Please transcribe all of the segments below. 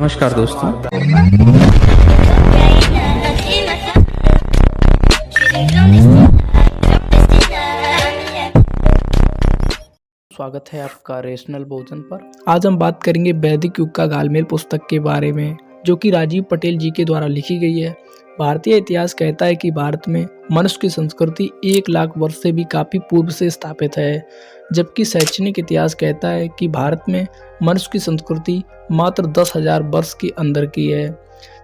नमस्कार दोस्तों। स्वागत है आपका रेशनल भोजन पर। आज हम बात करेंगे वैदिक युग का घालमेल पुस्तक के बारे में, जो कि राजीव पटेल जी के द्वारा लिखी गई है। भारतीय इतिहास कहता है कि भारत में मनुष्य की संस्कृति 1 लाख वर्ष से भी काफी पूर्व से स्थापित है, जबकि शैक्षणिक इतिहास कहता है कि भारत में मनुष्य की संस्कृति मात्र 10,000 वर्ष के अंदर की है।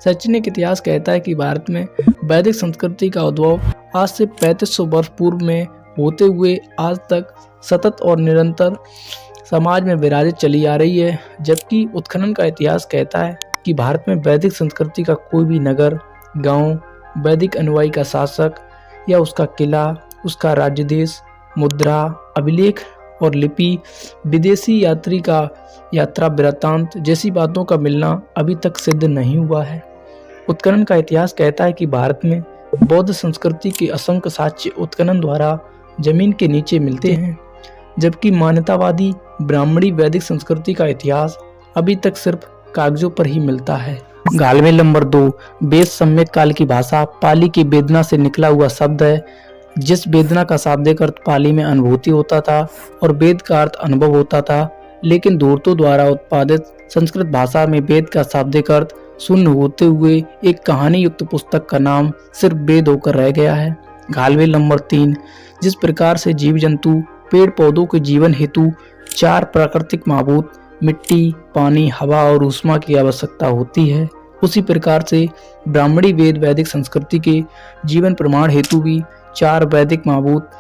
शैक्षणिक इतिहास कहता है कि भारत में वैदिक संस्कृति का उद्भव आज से 3500 वर्ष पूर्व में होते हुए आज तक सतत और निरंतर समाज में विराजित चली आ रही है, जबकि उत्खनन का इतिहास कहता है कि भारत में वैदिक संस्कृति का कोई भी नगर, गांव, वैदिक अनुयायी का शासक या उसका किला, उसका राज्य देश, मुद्रा, अभिलेख और लिपि, विदेशी यात्री का यात्रा वृत्तांत जैसी बातों का मिलना अभी तक सिद्ध नहीं हुआ है। उत्खनन का इतिहास कहता है कि भारत में बौद्ध संस्कृति के असंख्य साक्ष्य उत्खनन द्वारा जमीन के नीचे मिलते हैं, जबकि मान्यतावादी ब्राह्मणी वैदिक संस्कृति का इतिहास अभी तक सिर्फ कागजों पर ही मिलता है। घालमेल नंबर 2 वेद सम्यक काल की भाषा पाली की वेदना से निकला हुआ शब्द है। जिस वेदना का शाब्दिक अर्थ पाली में अनुभूति होता था और वेद का अर्थ अनुभव होता था, लेकिन धूर्तों द्वारा उत्पादित संस्कृत भाषा में वेद का शाब्दिक अर्थ शून्य होते हुए एक कहानी युक्त पुस्तक का नाम सिर्फ वेद होकर रह गया है। घालमेल नंबर 3 जिस प्रकार से जीव जंतु पेड़ पौधों के जीवन हेतु 4 प्राकृतिक महाभूत मिट्टी, पानी, हवा और ऊष्मा की आवश्यकता होती है, उसी प्रकार से ब्राह्मणी वेद वैदिक संस्कृति के जीवन प्रमाण हेतु भी 4 वैदिक महाभूत,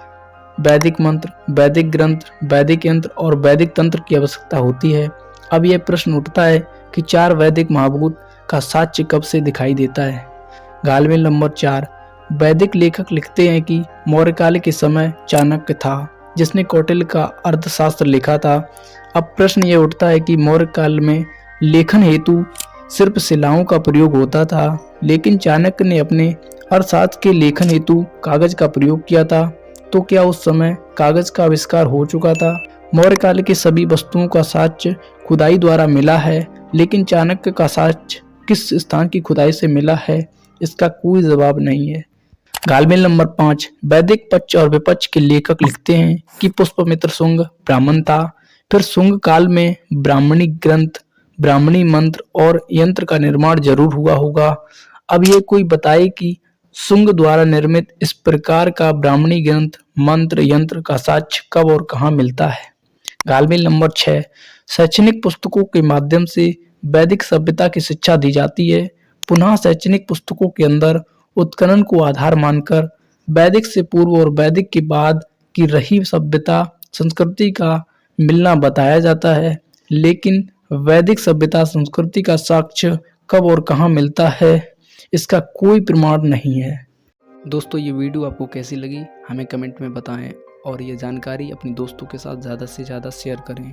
वैदिक मंत्र, वैदिक ग्रंथ, वैदिक यंत्र और वैदिक तंत्र की आवश्यकता होती है। अब यह प्रश्न उठता है कि 4 वैदिक महाभूत का साक्ष्य कब से दिखाई देता है। घालमेल नंबर 4 वैदिक लेखक लिखते हैं कि मौर्यकाल के समय चाणक्य था, जिसने कौटिल्य का अर्थशास्त्र लिखा था। अब प्रश्न ये उठता है कि मौर्य काल में लेखन हेतु सिर्फ शिलाओं का प्रयोग होता था, लेकिन चाणक्य ने अपने अर्थशास्त्र के लेखन हेतु कागज का प्रयोग किया था, तो क्या उस समय कागज का आविष्कार हो चुका था? मौर्य काल की सभी वस्तुओं का साक्ष्य खुदाई द्वारा मिला है, लेकिन चाणक्य का साक्ष्य किस स्थान की खुदाई से मिला है, इसका कोई जवाब नहीं है। घालमेल नंबर 5 वैदिक पक्ष और विपक्ष के लेखक लिखते हैं कि पुष्पमित्र शुंग ब्राह्मण था, फिर शुंग काल में ब्राह्मणी ग्रंथ, ब्राह्मणी मंत्र और यंत्र का निर्माण जरूर हुआ होगा। अब ये कोई बताए कि शुंग द्वारा निर्मित इस प्रकार का ब्राह्मणी ग्रंथ, मंत्र, यंत्र का साक्ष्य कब और कहाँ मिलता है। घालमेल नंबर 6 शैक्षणिक पुस्तकों के माध्यम से वैदिक सभ्यता की शिक्षा दी जाती है। पुनः शैक्षणिक पुस्तकों के अंदर उत्खनन को आधार मानकर वैदिक से पूर्व और वैदिक के बाद की रही सभ्यता संस्कृति का मिलना बताया जाता है, लेकिन वैदिक सभ्यता संस्कृति का साक्ष्य कब और कहाँ मिलता है, इसका कोई प्रमाण नहीं है। दोस्तों, ये वीडियो आपको कैसी लगी हमें कमेंट में बताएं और ये जानकारी अपने दोस्तों के साथ ज़्यादा से ज़्यादा शेयर करें।